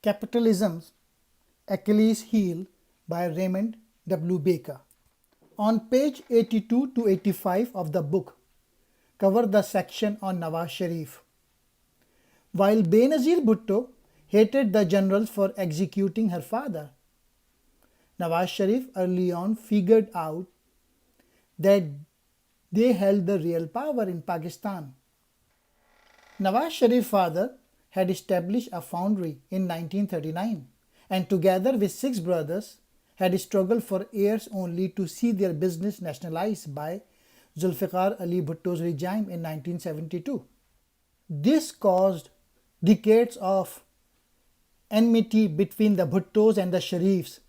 Capitalism's Achilles Heel by Raymond W. Baker. On page 82 to 85 of the book, cover the section on Nawaz Sharif. While Benazir Bhutto hated the generals for executing her father, Nawaz Sharif early on figured out that they held the real power in Pakistan. Nawaz Sharif's father had established a foundry in 1939 and together with six brothers had struggled for years only to see their business nationalized by Zulfikar Ali Bhutto's regime in 1972. This caused decades of enmity between the Bhuttos and the Sharifs.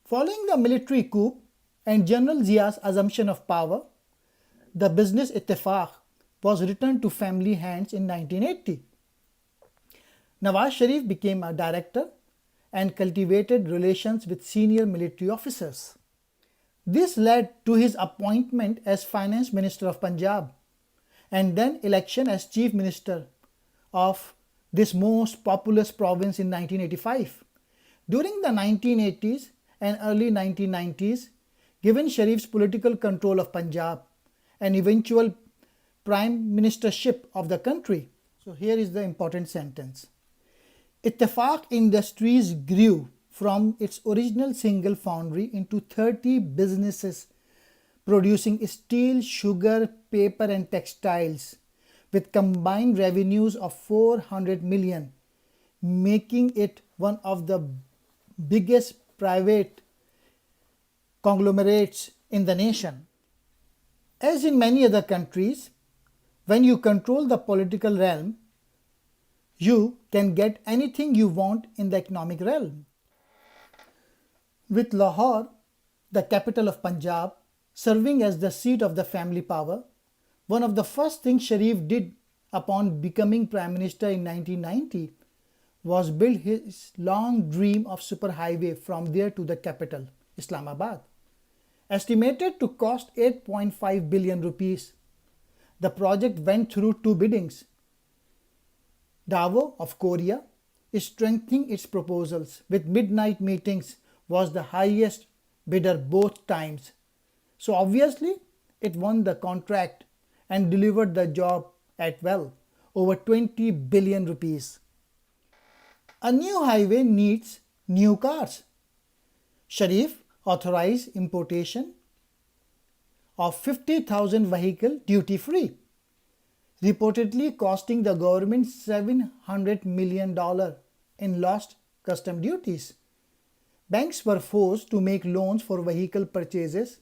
Following the military coup and General Zia's assumption of power, the business Ittifaq was returned to family hands in 1980. Nawaz Sharif became a director and cultivated relations with senior military officers. This led to his appointment as Finance Minister of Punjab and then election as Chief Minister of this most populous province in 1985. During the 1980s and early 1990s, given Sharif's political control of Punjab and eventual prime ministership of the country. So here is the important sentence. Ittifaq Industries grew from its original single foundry into 30 businesses producing steel, sugar, paper and textiles with combined revenues of 400 million, making it one of the biggest private conglomerates in the nation. As in many other countries, when you control the political realm, you can get anything you want in the economic realm. With Lahore, the capital of Punjab, serving as the seat of the family power, one of the first things Sharif did upon becoming Prime Minister in 1990 was build his long dream of superhighway from there to the capital, Islamabad. Estimated to cost 8.5 billion rupees. The project went through two biddings. Davao of Korea is strengthening its proposals with midnight meetings was the highest bidder both times. So obviously it won the contract and delivered the job at well, over 20 billion rupees. A new highway needs new cars. Sharif authorized importation of 50,000 vehicles duty free, reportedly costing the government $700 million in lost custom duties. Banks were forced to make loans for vehicle purchases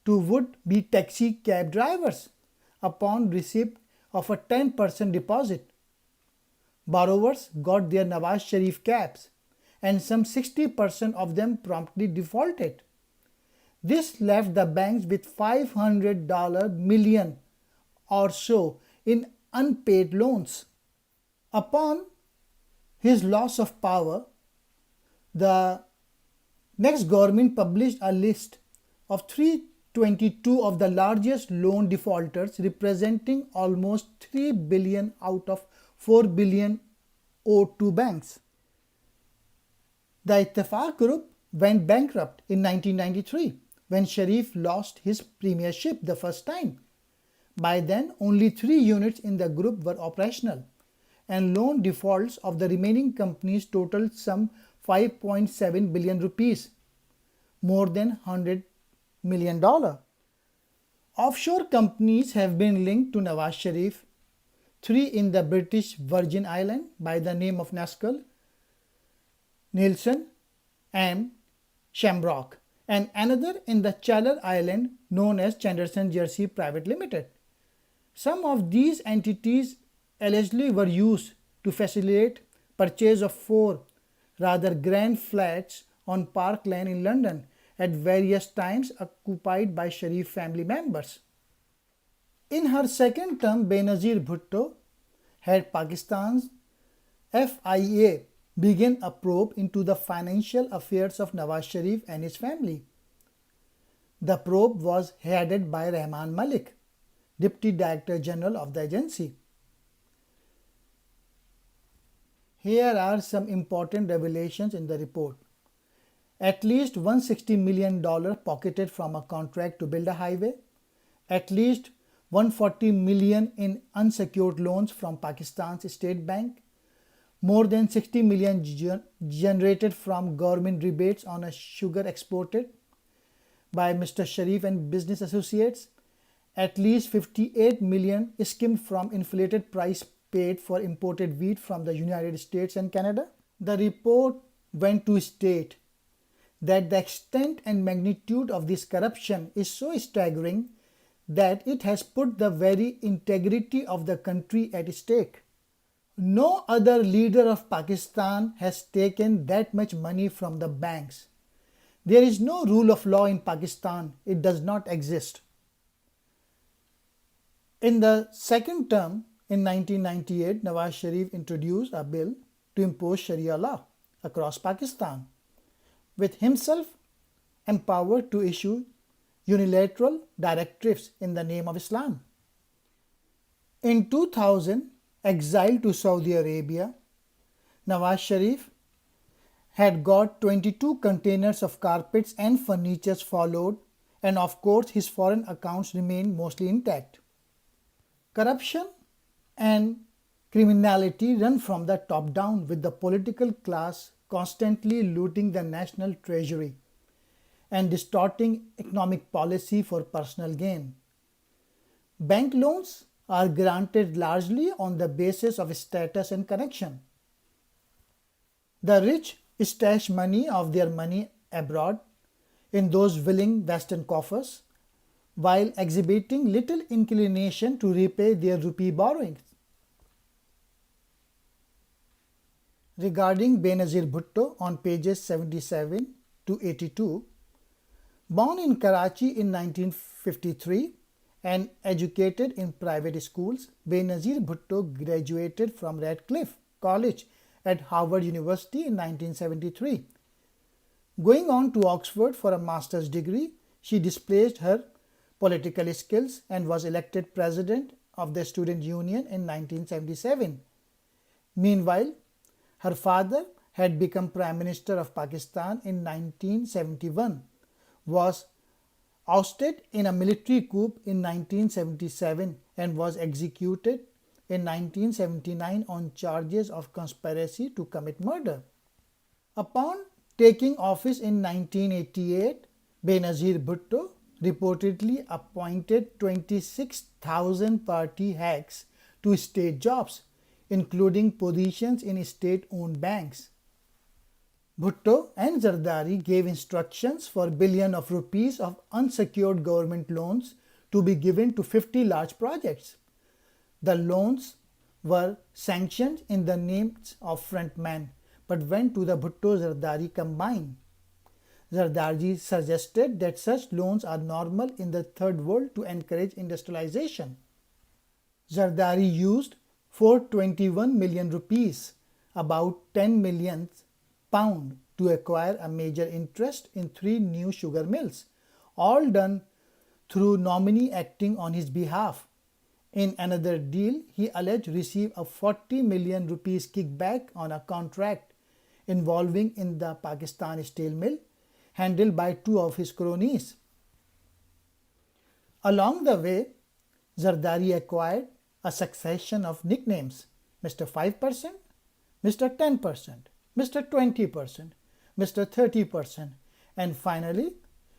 to would-be taxi cab drivers upon receipt of a 10% deposit. Borrowers got their Nawaz Sharif cabs and some 60% of them promptly defaulted. This left the banks with $500 million or so in unpaid loans. Upon his loss of power, the next government published a list of 322 of the largest loan defaulters, representing almost 3 billion out of 4 billion owed to banks. The Ittifaq Group went bankrupt in 1993 when Sharif lost his premiership the first time. By then, only 3 units in the group were operational, and loan defaults of the remaining companies totaled some 5.7 billion rupees, more than $100 million. Offshore companies have been linked to Nawaz Sharif, 3 in the British Virgin Islands by the name of Nascal, Nielsen and Shamrock, and another in the Chalor Island known as Chanderson Jersey Private Limited. Some of these entities allegedly were used to facilitate purchase of 4 rather grand flats on Park Lane in London at various times occupied by Sharif family members. In her second term, Benazir Bhutto had Pakistan's FIA begin a probe into the financial affairs of Nawaz Sharif and his family. The probe was headed by Rahman Malik, Deputy Director General of the agency. Here are some important revelations in the report. At least $160 million pocketed from a contract to build a highway. At least 140 million in unsecured loans from Pakistan's State Bank. More than 60 million generated from government rebates on a sugar exported by Mr. Sharif and business associates. At least 58 million skimmed from inflated price paid for imported wheat from the United States and Canada. The report went to state that the extent and magnitude of this corruption is so staggering that it has put the very integrity of the country at stake. No other leader of Pakistan has taken that much money from the banks. There is no rule of law in Pakistan. It does not exist. In the second term, in 1998, Nawaz Sharif introduced a bill to impose Sharia law across Pakistan, with himself empowered to issue unilateral directives in the name of Islam. In 2000, exiled to Saudi Arabia, Nawaz Sharif had got 22 containers of carpets and furniture followed, and of course his foreign accounts remained mostly intact. Corruption and criminality run from the top down, with the political class constantly looting the national treasury and distorting economic policy for personal gain. Bank loans are granted largely on the basis of status and connection. The rich stash money of their money abroad in those willing Western coffers, while exhibiting little inclination to repay their rupee borrowings. Regarding Benazir Bhutto on pages 77 to 82, born in Karachi in 1953 and educated in private schools, Benazir Bhutto graduated from Radcliffe College at Harvard University in 1973. Going on to Oxford for a master's degree, she displayed her political skills and was elected president of the Student Union in 1977. Meanwhile, her father had become Prime Minister of Pakistan in 1971, was ousted in a military coup in 1977, and was executed in 1979 on charges of conspiracy to commit murder. Upon taking office in 1988, Benazir Bhutto reportedly appointed 26,000 party hacks to state jobs, including positions in state-owned banks. Bhutto and Zardari gave instructions for billions of rupees of unsecured government loans to be given to 50 large projects. The loans were sanctioned in the names of frontmen, but went to the Bhutto-Zardari combined. Zardari suggested that such loans are normal in the third world to encourage industrialization. Zardari used 421 million rupees, about 10 million pounds, to acquire a major interest in 3 new sugar mills, all done through nominee acting on his behalf. In another deal, he alleged received a 40 million rupees kickback on a contract involving in the Pakistan Steel Mill, handled by 2 of his cronies. Along the way, Zardari acquired a succession of nicknames: Mr. 5%, Mr. 10%, Mr. 20%, Mr. 30%, and finally,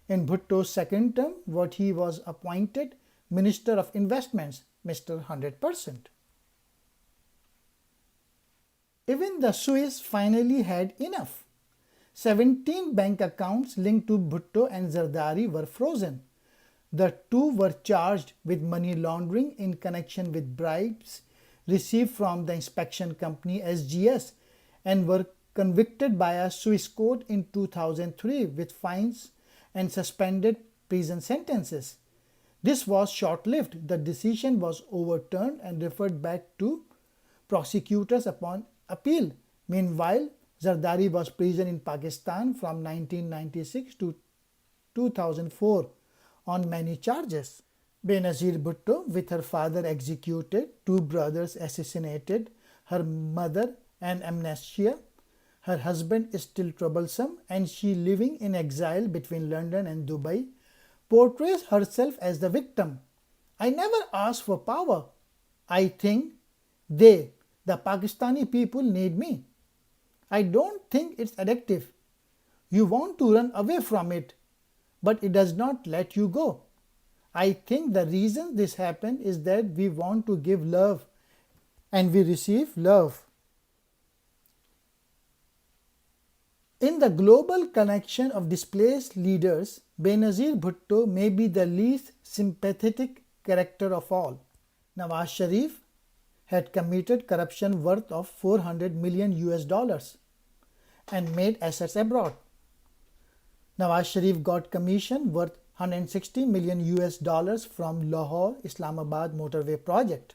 in Bhutto's second term, what he was appointed Minister of Investments, Mr. 100%. Even the Swiss finally had enough. 17 bank accounts linked to Bhutto and Zardari were frozen. The 2 were charged with money laundering in connection with bribes received from the inspection company SGS, and were convicted by a Swiss court in 2003 with fines and suspended prison sentences. This was short-lived. The decision was overturned and referred back to prosecutors upon appeal. Meanwhile, Zardari was prisoned in Pakistan from 1996 to 2004 on many charges. Benazir Bhutto, with her father executed, 2 brothers assassinated, her mother and amnesia. Her husband is still troublesome and she, living in exile between London and Dubai, portrays herself as the victim. I never asked for power. I think they, the Pakistani people, need me. I don't think it's addictive. You want to run away from it, but it does not let you go. I think the reason this happened is that we want to give love and we receive love. In the global connection of displaced leaders, Benazir Bhutto may be the least sympathetic character of all. Nawaz Sharif had committed corruption worth of 400 million US dollars and made assets abroad. Nawaz Sharif got commission worth 160 million US dollars from Lahore Islamabad motorway project.